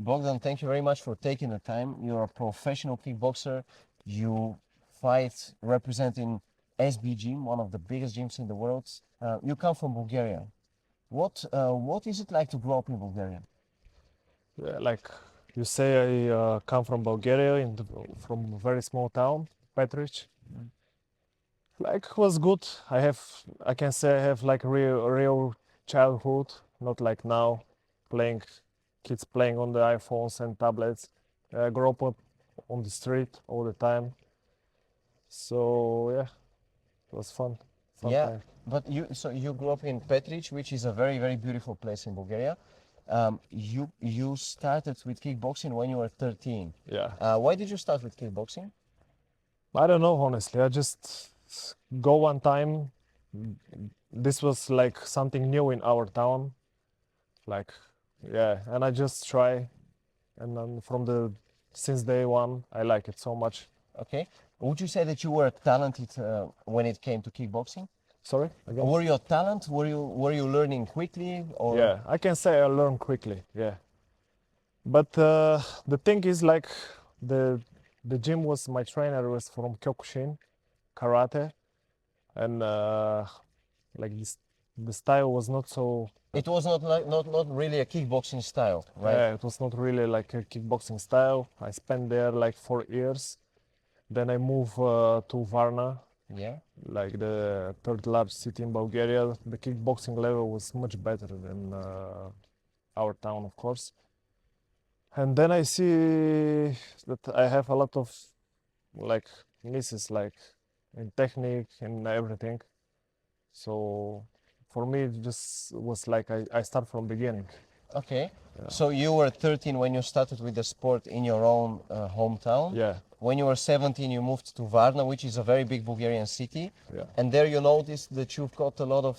Bogdan, thank you very much for taking the time. You're a professional kickboxer. You fight representing SB Gym, one of the biggest gyms in the world. You come from Bulgaria. What is it like to grow up in Bulgaria? Yeah, like you say, I come from Bulgaria, from a very small town, Petric. Like was good. I can say I have like real childhood, not like now, playing, kids playing on the iPhones and tablets. I grew up on the street all the time. So yeah, it was fun Yeah, time. but you grew up in Petric, which is a very beautiful place in Bulgaria. You started with kickboxing when you were 13. Yeah, Why did you start with kickboxing? I don't know honestly. I just go one time. This was like something new in our town. Like, yeah, and I just try, and then since day one, I like it so much. Okay. Would you say that you were talented when it came to kickboxing? Sorry again. Were you a talent? Were you learning quickly or? Yeah, I can say I learn quickly. Yeah, but the thing is like the the gym was my trainer was from Kyokushin karate, and like this the style was not so. It was not like not really a kickboxing style, right? Yeah, it was not really like a kickboxing style. I spent there like 4 years. Then I moved to Varna, Yeah. like the third largest city in Bulgaria. The kickboxing level was much better than our town, of course. And then I see that I have a lot of like misses, like in technique and everything. So for me, it just was like I start from beginning. Okay. Yeah. So you were 13 when you started with the sport in your own hometown. Yeah, When you were 17, you moved to Varna, which is a very big Bulgarian city. yeah, And there you noticed that you've got a lot of,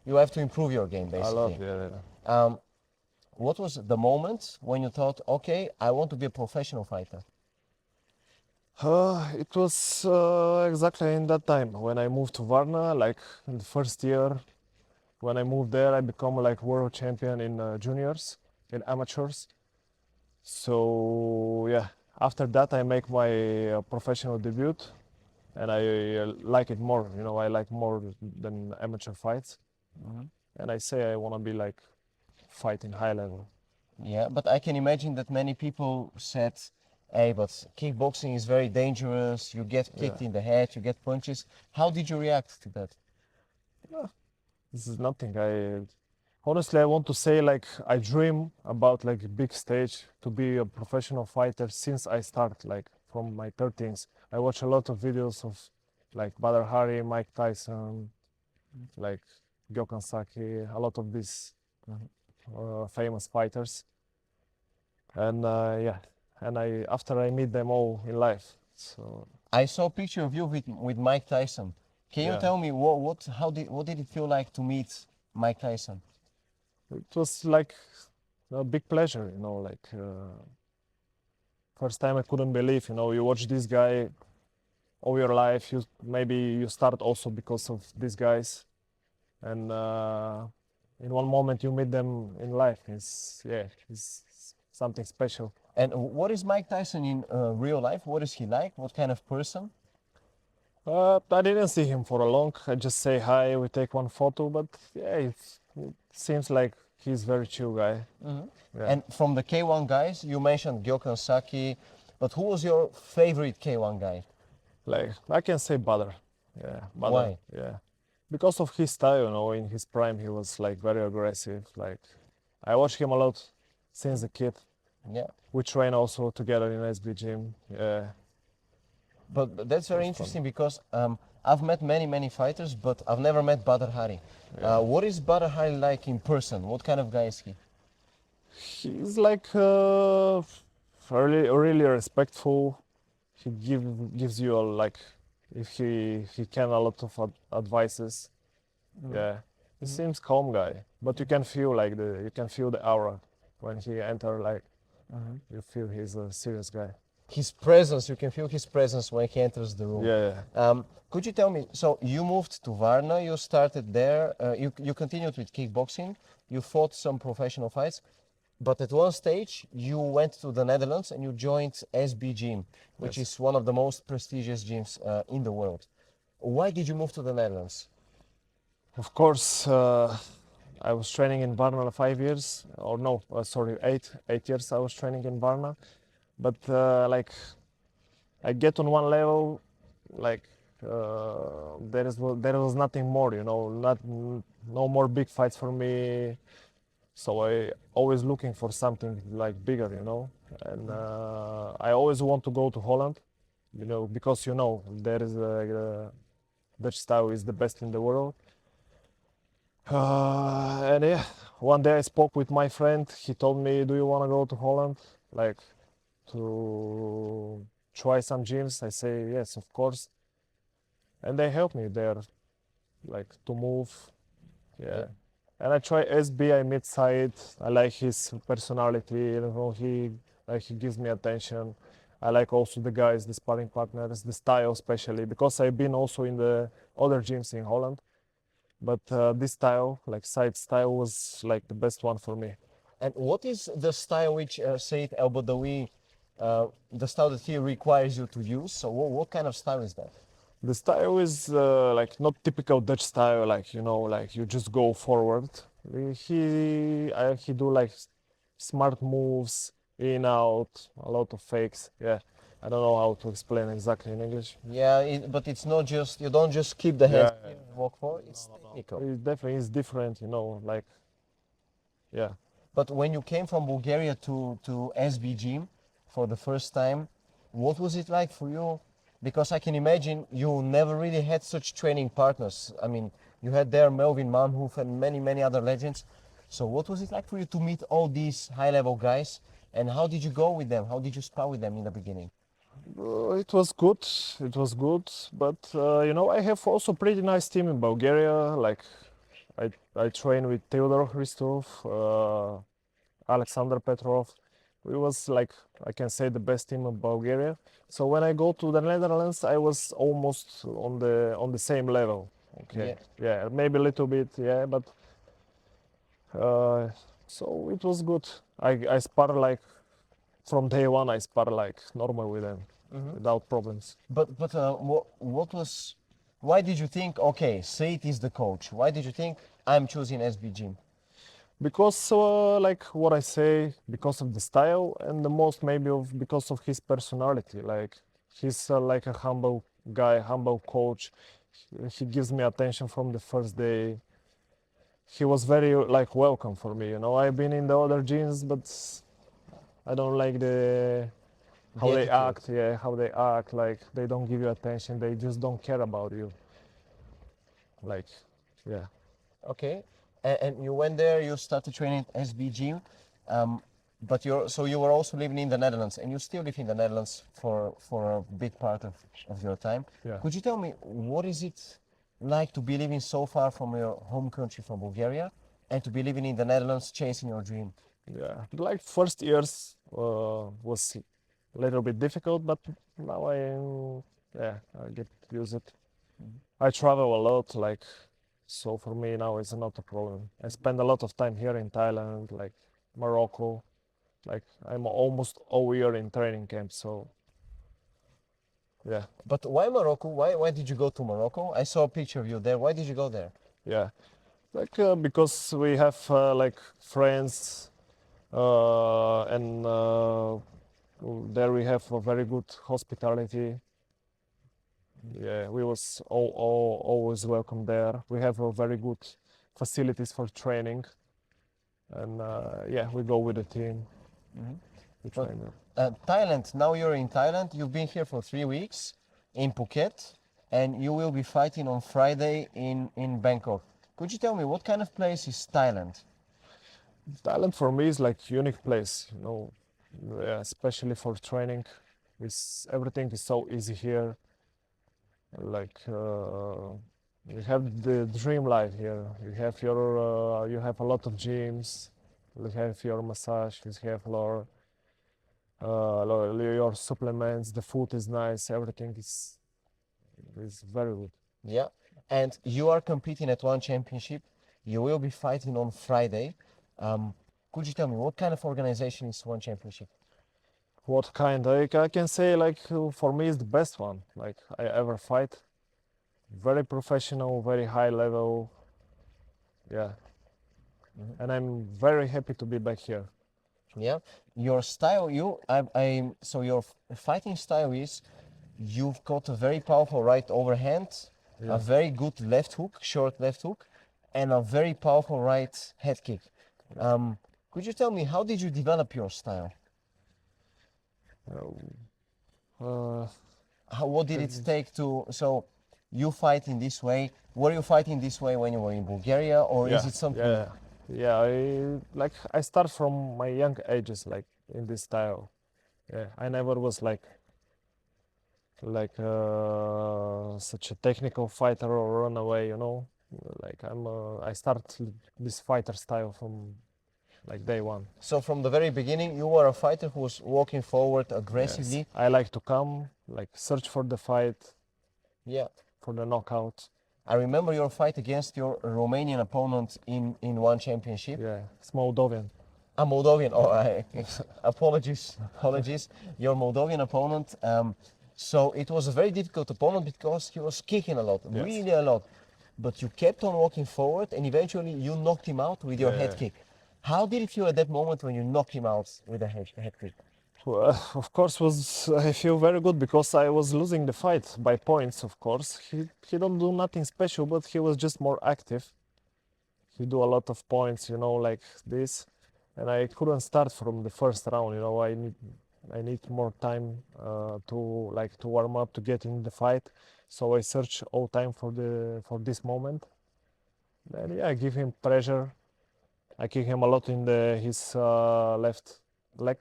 you have to improve your game, a lot. basically. Yeah, yeah. What was the moment when you thought, okay, I want to be a professional fighter? It was exactly in that time when I moved to Varna, like in the first year. When I moved there, I become like world champion in juniors, in amateurs. So yeah, after that I make my professional debut, and I like it more. You know, I like more than amateur fights, and I say I want to be like fighting high level. Yeah, but I can imagine that many people said, hey, but kickboxing is very dangerous. You get Yeah, kicked in the head, you get punches. How did you react to that? this is nothing. I honestly I want to say like I dream about like a big stage to be a professional fighter since I start like from my 13s. I watch a lot of videos of like Badr Hari, Mike Tyson, like Gyokan Saki, a lot of these famous fighters, and yeah, and I after I meet them all in life. So I saw a picture of you with Mike Tyson. Can you yeah, tell me what did it feel like to meet Mike Tyson? it was like a big pleasure, you know, like first time I couldn't believe, you know, you watch this guy all your life. You maybe you start also because of these guys, and in one moment you meet them in life. It's something special. And what is Mike Tyson in real life? What is he like? What kind of person? I didn't see him for a long. I just say hi, we take one photo, but yeah, it seems like he's very chill guy. Yeah. And from the K1 guys, you mentioned Gyokan Saki, but who was your favorite K1 guy? Like I can say Badr. Yeah, Badr. Why? Yeah, because of his style, you know, in his prime he was like very aggressive. Like I watched him a lot since a kid. Yeah. We train also together in SB gym. Yeah, But that's very was fun. interesting because I've met many fighters, but I've never met Badr Hari. Yeah. What is Badr Hari like in person? What kind of guy is he? He's like really respectful. He gives you a, like if he can a lot of advices. Yeah, he seems calm guy, but you can feel the aura when he enter. Like you feel he's a serious guy. His presence, you can feel his presence when he enters the room. Yeah, Could you tell me, so you moved to Varna, you started there, you continued with kickboxing, you fought some professional fights. But at one stage, you went to the Netherlands and you joined SB Gym, which Yes. is one of the most prestigious gyms in the world. Why did you move to the Netherlands? Of course, I was training in Varna 5 years, or no, sorry, 8 years I was training in Varna. But like I get on one level, like there was nothing more, you know, no more big fights for me. So I always looking for something like bigger, you know. And I always want to go to Holland, you know, because you know there is Dutch style is the best in the world. And yeah, one day I spoke with my friend. He told me, "Do you want to go to Holland, like to try some gyms?" I say, "Yes, of course." And they helped me there, like to move. Yeah. And I try SB. I meet Said. I like his personality. You know, he gives me attention. I like also the guys, the sparring partners, the style especially because I've been also in the other gyms in Holland. But this style, like side style, was like the best one for me. And what is the style which Said El Badawi, the style that he requires you to use? So what kind of style is that? The style is like not typical Dutch style, like you know, like you just go forward. He do like smart moves, in out, a lot of fakes. Yeah, I don't know how to explain exactly in English. Yeah, but it's not just, you don't just keep the hands Yeah, here and walk forward, it's technical. it definitely is different, you know, like yeah. But when you came from Bulgaria to SB Gym for the first time, what was it like for you? Because I can imagine you never really had such training partners. I mean, you had there Melvin Manhoef and many, many other legends. So what was it like for you to meet all these high-level guys? And how did you go with them? How did you spar with them in the beginning? It was good. It was good, but you know, I have also pretty nice team in Bulgaria. Like, I train with Theodor Hristov, Alexander Petrov. We was like I can say the best team in Bulgaria. So when I go to the Netherlands, I was almost on the same level. Okay, Yeah. yeah, maybe a little bit, yeah, but uh, so it was good. I spar like from day one. I spar like normal with them, without problems. But what was, why did you think, okay, Said is the coach? Why did you think I'm choosing SB Gym? Because like what I say, because of the style and the most maybe of because of his personality. Like he's like a humble guy, humble coach. He gives me attention from the first day. He was very like welcome for me, you know. I've been in the other gyms, but I don't like how The they attitude. act. Yeah, how they act. Like they don't give you attention. They just don't care about you. Like, yeah. Okay. And you went there, you started training at SB Gym. But you were also living in the Netherlands and you still live in the Netherlands for a big part of your time. Yeah. Could you tell me what is it like to be living so far from your home country, from Bulgaria, and to be living in the Netherlands chasing your dream? Yeah, like first years was a little bit difficult, but now I get used it. I travel a lot, like so for me now it's not a problem. I spend a lot of time here in Thailand, like Morocco, like I'm almost all year in training camp. So yeah, But why Morocco? Why did you go to Morocco? I saw a picture of you there. Why did you go there? yeah, like because we have like friends and there we have a very good hospitality. Yeah, we was always welcome there. We have a very good facilities for training, and yeah, we go with the team. We But train there. Thailand, now you're in Thailand. You've been here for 3 weeks in Phuket, and you will be fighting on Friday in Bangkok. Could you tell me what kind of place is Thailand? Thailand for me is like unique place, you know, yeah, especially for training. It's everything is so easy here. Like you have the dream life here. You have a lot of gyms. You have your massage. You have your supplements. The food is nice. Everything is very good. Yeah. And you are competing at one championship. You will be fighting on Friday. Um, Could you tell me what kind of organization is One Championship? What kind? I can say like for me is the best one like I ever fight. Very professional, very high level. Yeah. And I'm very happy to be back here. Yeah, your style, so your fighting style is you've got a very powerful right overhand, Yeah. a very good left hook, short left hook, and a very powerful right head kick. Could you tell me how did you develop your style? Uh, What did it take to so you fight in this way? Were you fighting this way when you were in Bulgaria, or is it something? yeah. I start from my young ages like in this style. Yeah, I never was like such a technical fighter or run away. You know, like I start this fighter style from like day one. So from the very beginning, you were a fighter who was walking forward aggressively. Yes. I like to come, like search for the fight, Yeah. for the knockout. I remember your fight against your Romanian opponent in One Championship. Yeah, it's Moldovan. A Moldovan. Oh, apologies. Your Moldovan opponent. So it was a very difficult opponent because he was kicking a lot, Yes. really a lot. But you kept on walking forward, and eventually you knocked him out with your head Yeah. kick. How did it feel at that moment when you knocked him out with a head kick? Well, of course, I feel very good because I was losing the fight by points. Of course, he don't do nothing special, but he was just more active. He do a lot of points, you know, like this, and I couldn't start from the first round. You know, I need more time to warm up to get in the fight. So I search all time for this moment. And yeah, I give him pressure. I kick him a lot in his left leg.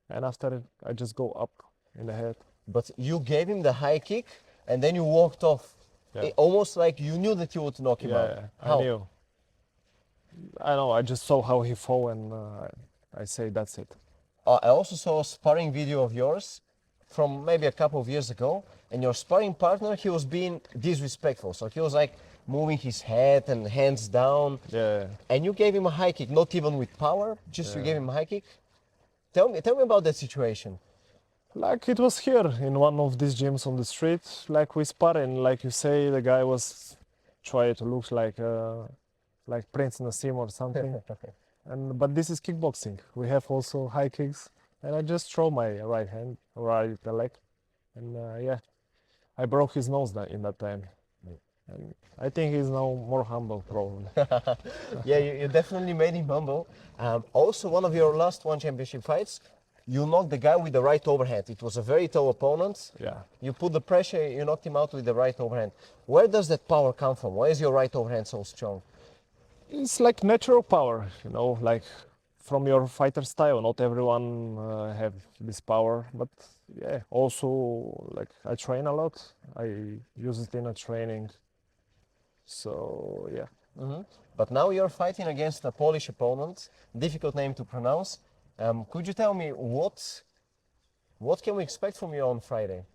And after I just go up in the head. But you gave him the high kick, and then you walked off. Yeah. Almost like you knew that you would knock him out. Yeah, How? I knew. I know. I just saw how he fell, and I say that's it. I also saw a sparring video of yours from maybe a couple of years ago, and your sparring partner, he was being disrespectful. So he was like moving his head and hands down, Yeah. and you gave him a high kick, not even with power, just you gave him a high kick. Tell me about that situation. Like it was here in one of these gyms on the street, like we sparring. Like you say, the guy was trying to look like Prince Nassim or something. But this is kickboxing. We have also high kicks, and I just throw my right hand, right leg, and yeah, I broke his nose in that time. And I think he's now more humble, probably. Yeah, you definitely made him humble. Also, one of your last One Championship fights, you knocked the guy with the right overhand. It was a very tall opponent. Yeah. You put the pressure, you knocked him out with the right overhand. Where does that power come from? Why is your right overhand so strong? It's like natural power, you know, like from your fighter style. Not everyone have this power, but yeah. Also, like I train a lot. I use it in a training. So yeah. But now you're fighting against a Polish opponent, difficult name to pronounce. Could you tell me what can we expect from you on Friday?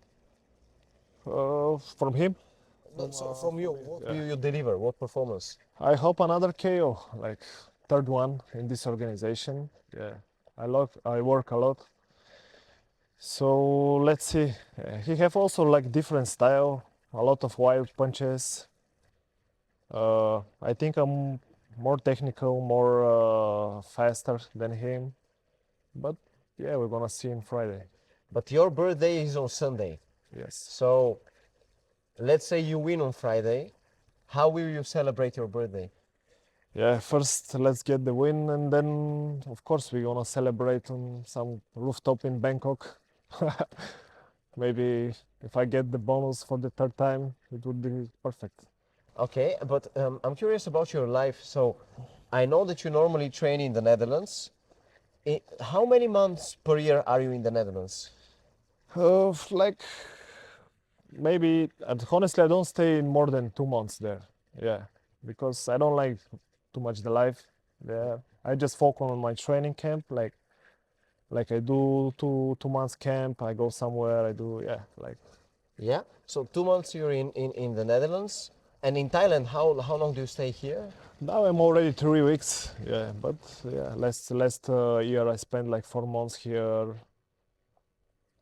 From him, So from you, what will you deliver? What performance? I hope another KO, like third one in this organization. Yeah, I work a lot. So let's see. He have also like different style, a lot of wild punches. I think I'm more technical, more faster than him. But yeah, we're gonna see him Friday. But your birthday is on Sunday. Yes. So let's say you win on Friday. How will you celebrate your birthday? Yeah, first let's get the win, and then of course we're gonna celebrate on some rooftop in Bangkok. Maybe if I get the bonus for the third time, it would be perfect. Okay, but I'm curious about your life. So I know that you normally train in the Netherlands. How many months per year are you in the Netherlands? Like maybe, and honestly, I don't stay more than 2 months there. Yeah, because I don't like too much the life there. I just focus on my training camp, like I do two months camp. I go somewhere. I do like Yeah. So 2 months you're in the Netherlands. And in Thailand, how long do you stay here? Now I'm already 3 weeks. Yeah, but yeah, last year I spent like 4 months here.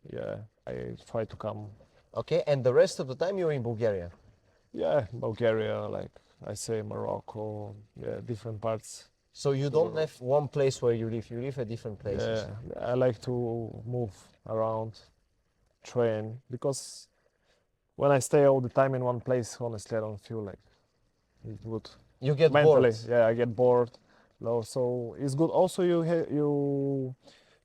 Yeah, I try to come. Okay, and the rest of the time you're in Bulgaria. Yeah, Bulgaria, like I say, Morocco. Yeah, different parts. So you don't have one place where you live at different places. Yeah, I like to move around, train, because when I stay all the time in one place, honestly, I don't feel like it's good. You get Mentally, bored. yeah, I get bored. No, so it's good. Also, you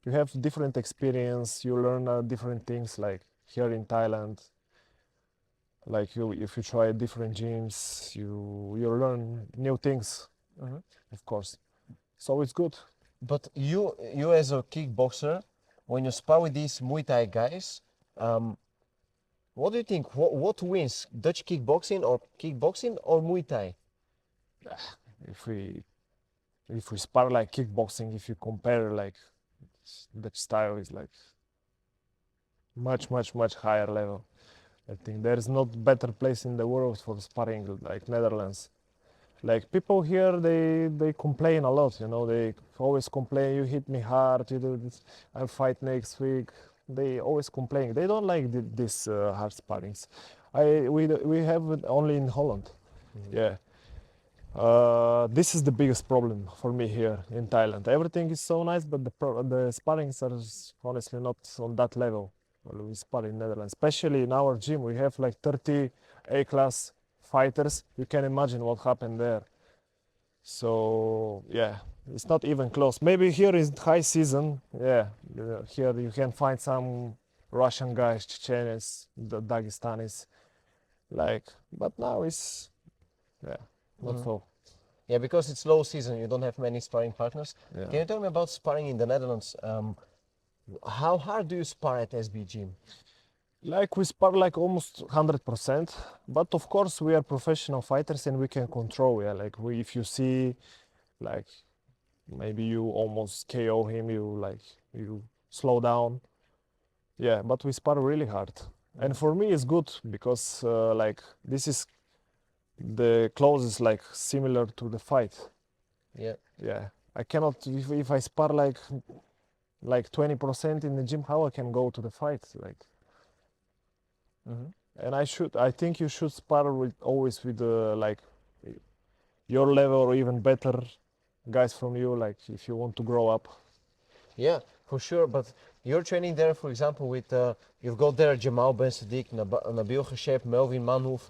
have different experience. You learn different things. Like here in Thailand, like if you try different gyms, you learn new things, Mhm. of course. So it's good. But you as a kickboxer, when you spar with these Muay Thai guys, what do you think? What wins, Dutch kickboxing or Muay Thai? If we spar like kickboxing, if you compare like that style is like much higher level. I think there is not better place in the world for sparring like Netherlands. Like people here, they complain a lot. You know, they always complain. You hit me hard. You do this. I'll fight next week. They always complain. They don't like this hard sparrings. We have it only in Holland. Yeah. This is the biggest problem for me here in Thailand. Everything is so nice, but the sparrings are honestly not on that level. Well, we spar in Netherlands, especially in our gym. We have like 30 A-class fighters. You can imagine what happened there. So yeah, it's not even close. Maybe here is high season. Yeah, here you can find some Russian guys, Chechenes, the Dagestanis, like. But now it's yeah, not so. Yeah, because it's low season, you don't have many sparring partners. Yeah. Can you tell me about sparring in the Netherlands? How hard do you spar at SB Gym? Like we spar like almost 100%, but of course we are professional fighters and we can control. Yeah, like if you see, like maybe you almost KO him, you slow down. Yeah, but we spar really hard, and for me it's good because like this is the closest like similar to the fight. Yeah. Yeah, I cannot if I spar like 20% in the gym, how I can go to the fight like. And I think you should spar with always with like your level or even better guys from you, like if you want to grow up. Yeah, for sure. But you're training there, for example, with you've got there Jamal Ben Sadiq, Nabil Khasheb, Melvin Manhoef,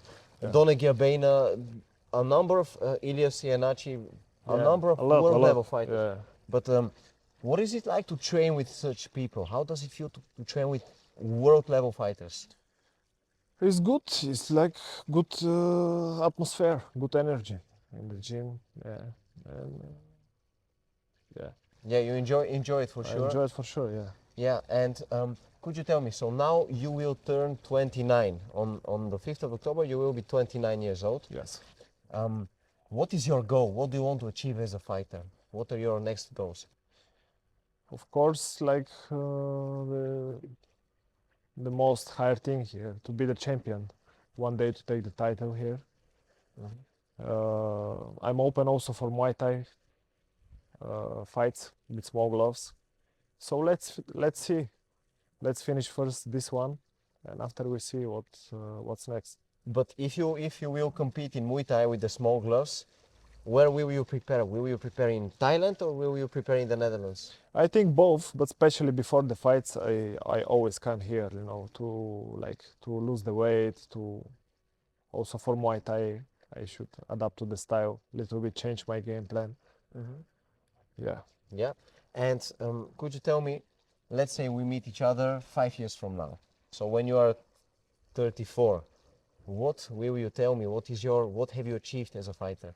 Donne Giabena, a number of Ilyas Ianachi, a Yeah, number of a lot, world level fighters. Yeah. But what is it like to train with such people? How does it feel to train with world level fighters? It's good. It's like good atmosphere, good energy in the gym. Yeah, and yeah, Yeah, you enjoy it for I sure. enjoy it for sure. Yeah. Yeah, and could you tell me? So now you will turn 29 on the 5th of October. You will be 29 years old. Yes. What is your goal? What do you want to achieve as a fighter? What are your next goals? Of course, like the most higher thing here to be the champion, one day to take the title here. I'm open also for Muay Thai fights with small gloves. So let's see. Let's finish first this one, and after we see what's next. But if you will compete in Muay Thai with the small gloves, where will you prepare? Will you prepare in Thailand or will you prepare in the Netherlands? I think both, but especially before the fights, I always come here, you know, to lose the weight, to also for Muay Thai, I should adapt to the style, little bit change my game plan. Yeah. Yeah. And could you tell me, let's say we meet each other 5 years from now. So when you are 34, what will you tell me? What have you achieved as a fighter?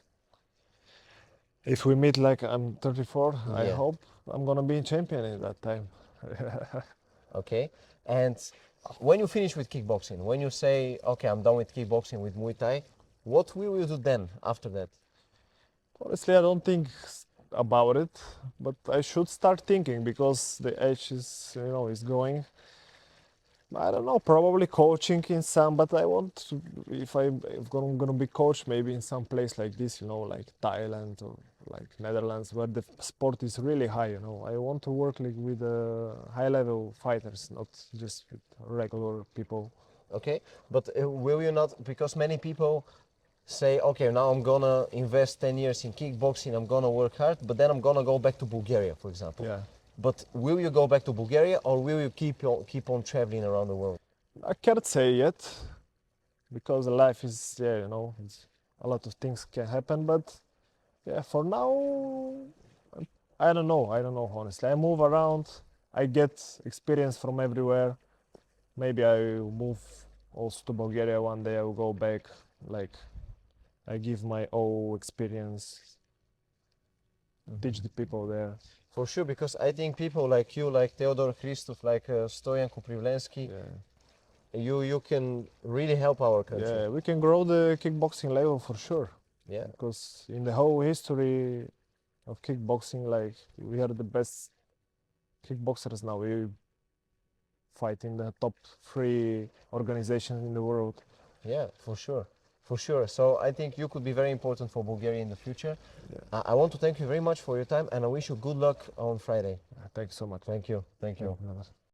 If we meet like I'm 34, I Yeah. hope I'm gonna be champion in that time. Okay. And when you finish with kickboxing, when you say, okay, I'm done with kickboxing with Muay Thai, what will you do then after that? Honestly, I don't think about it, but I should start thinking because the age is, you know, is going. I don't know, probably coaching in some, but I want to, if gonna be coach, maybe in some place like this, like Thailand or like Netherlands, where the sport is really high. I want to work like with high level fighters, not just with regular people. Okay, but will you not? Because many people say, okay, now I'm gonna invest 10 years in kickboxing, I'm gonna work hard, but then I'm gonna go back to Bulgaria, for example. Yeah, But will you go back to Bulgaria or will you keep on traveling around the world? I can't say yet because life is, yeah, it's, a lot of things can happen, but yeah, for now, I don't know honestly. I move around, I get experience from everywhere. Maybe I will move also to Bulgaria one day. I will go back, like I give my own experience, teach the people there. For sure, because I think people like you, like Theodor Christov, like Stojan Kuprivlensky, Yeah, you can really help our country. yeah, we can grow the kickboxing level for sure. Yeah. Because in the whole history of kickboxing, like we are the best kickboxers now. We fight in the top 3 organizations in the world. Yeah, for sure. For sure. So I think you could be very important for Bulgaria in the future. Yeah. I want to thank you very much for your time and I wish you good luck on Friday. Thanks so much. Thank you. Thank you. Yeah.